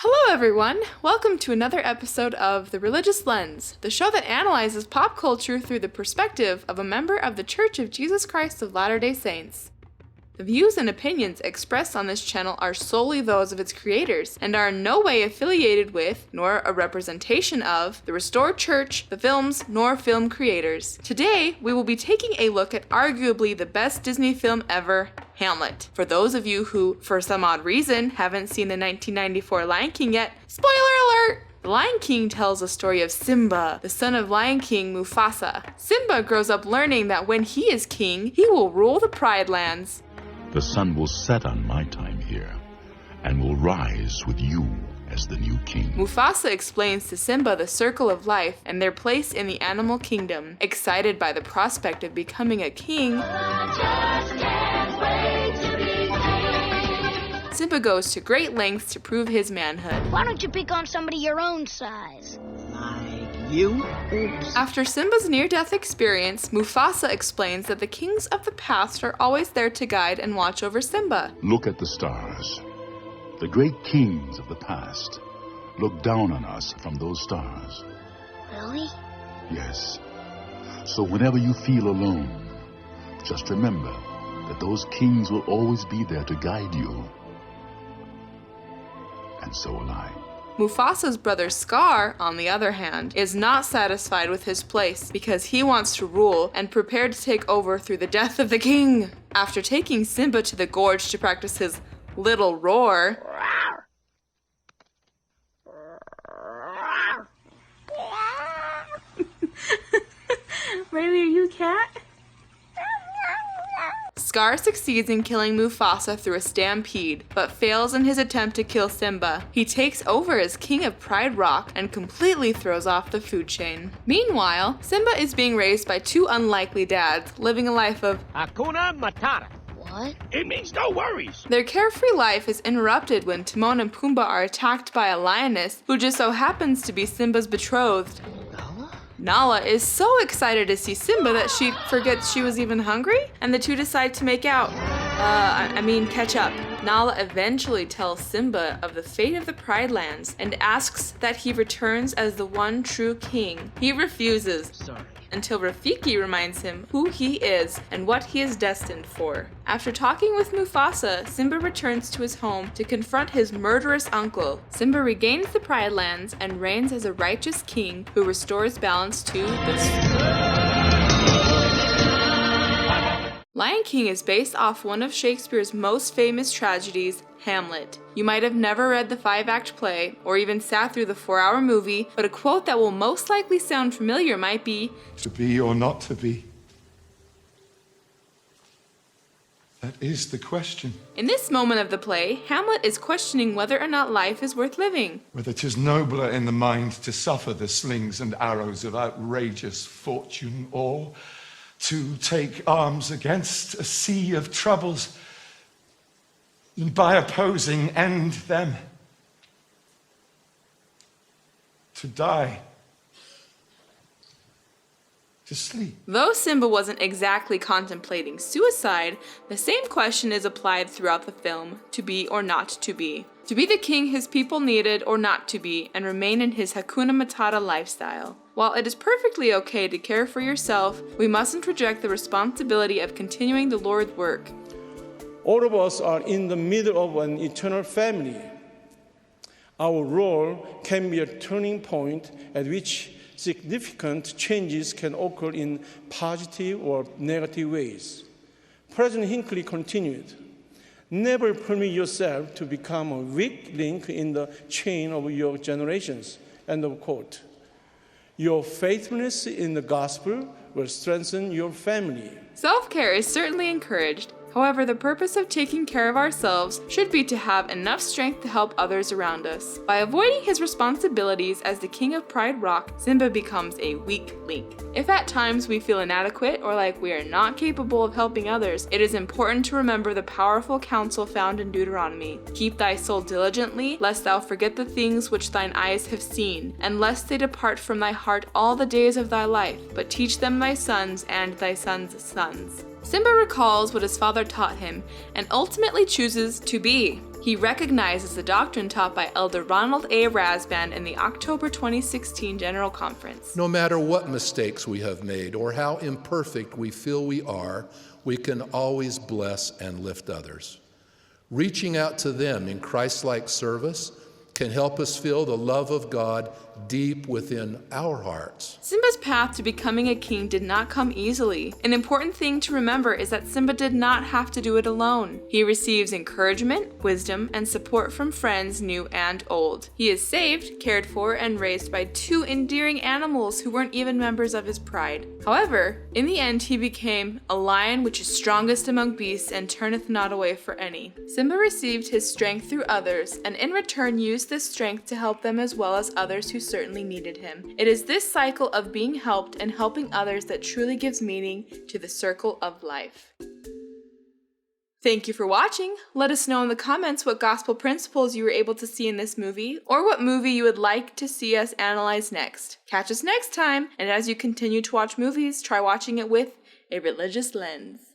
Hello everyone! Welcome to another episode of The Religious Lens, the show that analyzes pop culture through the perspective of a member of the Church of Jesus Christ of Latter-day Saints. The views and opinions expressed on this channel are solely those of its creators, and are in no way affiliated with, nor a representation of, the Restored Church, the films, nor film creators. Today, we will be taking a look at arguably the best Disney film ever, Hamlet. For those of you who, for some odd reason, haven't seen the 1994 Lion King yet, spoiler alert! The Lion King tells the story of Simba, the son of Lion King Mufasa. Simba grows up learning that when he is king, he will rule the Pride Lands. The sun will set on my time here, and will rise with you as the new king. Mufasa explains to Simba the circle of life and their place in the animal kingdom. Excited by the prospect of becoming a king, Simba goes to great lengths to prove his manhood. Why don't you pick on somebody your own size? You? Oops. After Simba's near-death experience, Mufasa explains that the kings of the past are always there to guide and watch over Simba. Look at the stars. The great kings of the past look down on us from those stars. Really? Yes. So whenever you feel alone, just remember that those kings will always be there to guide you. And so will I. Mufasa's brother Scar, on the other hand, is not satisfied with his place because he wants to rule and prepared to take over through the death of the king. After taking Simba to the gorge to practice his little roar, Riley, are you a cat? Scar succeeds in killing Mufasa through a stampede, but fails in his attempt to kill Simba. He takes over as king of Pride Rock and completely throws off the food chain. Meanwhile, Simba is being raised by two unlikely dads, living a life of Hakuna Matata. What? It means no worries. Their carefree life is interrupted when Timon and Pumbaa are attacked by a lioness who just so happens to be Simba's betrothed. Nala is so excited to see Simba that she forgets she was even hungry, and the two decide to make out. Catch up. Nala eventually tells Simba of the fate of the Pride Lands and asks that he returns as the one true king. He refuses. Sorry. Until Rafiki reminds him who he is and what he is destined for. After talking with Mufasa, Simba returns to his home to confront his murderous uncle. Simba regains the Pride Lands and reigns as a righteous king who restores balance to the... Lion King is based off one of Shakespeare's most famous tragedies, Hamlet. You might have never read the 5-act play, or even sat through the 4-hour movie, but a quote that will most likely sound familiar might be, "To be or not to be? That is the question. In this moment of the play, Hamlet is questioning whether or not life is worth living. Whether 'tis nobler in the mind to suffer the slings and arrows of outrageous fortune, or to take arms against a sea of troubles, and by opposing end them, to die, to sleep." Though Simba wasn't exactly contemplating suicide, the same question is applied throughout the film, to be or not to be. To be the king his people needed or not to be, and remain in his Hakuna Matata lifestyle. While it is perfectly okay to care for yourself, we mustn't reject the responsibility of continuing the Lord's work. All of us are in the middle of an eternal family. Our role can be a turning point at which significant changes can occur in positive or negative ways. President Hinckley continued, "Never permit yourself to become a weak link in the chain of your generations." End of quote. Your faithfulness in the gospel will strengthen your family. Self-care is certainly encouraged. However, the purpose of taking care of ourselves should be to have enough strength to help others around us. By avoiding his responsibilities as the king of Pride Rock, Simba becomes a weak link. If at times we feel inadequate or like we are not capable of helping others, it is important to remember the powerful counsel found in Deuteronomy. Keep thy soul diligently, lest thou forget the things which thine eyes have seen, and lest they depart from thy heart all the days of thy life, but teach them thy sons and thy sons' sons. Simba recalls what his father taught him and ultimately chooses to be. He recognizes the doctrine taught by Elder Ronald A. Rasband in the October 2016 General Conference. No matter what mistakes we have made or how imperfect we feel we are, we can always bless and lift others. Reaching out to them in Christ-like service can help us feel the love of God deep within our hearts. Simba's path to becoming a king did not come easily. An important thing to remember is that Simba did not have to do it alone. He receives encouragement, wisdom, and support from friends new and old. He is saved, cared for, and raised by 2 endearing animals who weren't even members of his pride. However, in the end he became a lion which is strongest among beasts and turneth not away for any. Simba received his strength through others, and in return used this strength to help them as well as others who certainly needed him. It is this cycle of being helped and helping others that truly gives meaning to the circle of life. Thank you for watching. Let us know in the comments what gospel principles you were able to see in this movie, or what movie you would like to see us analyze next. Catch us next time, and as you continue to watch movies, try watching it with a religious lens.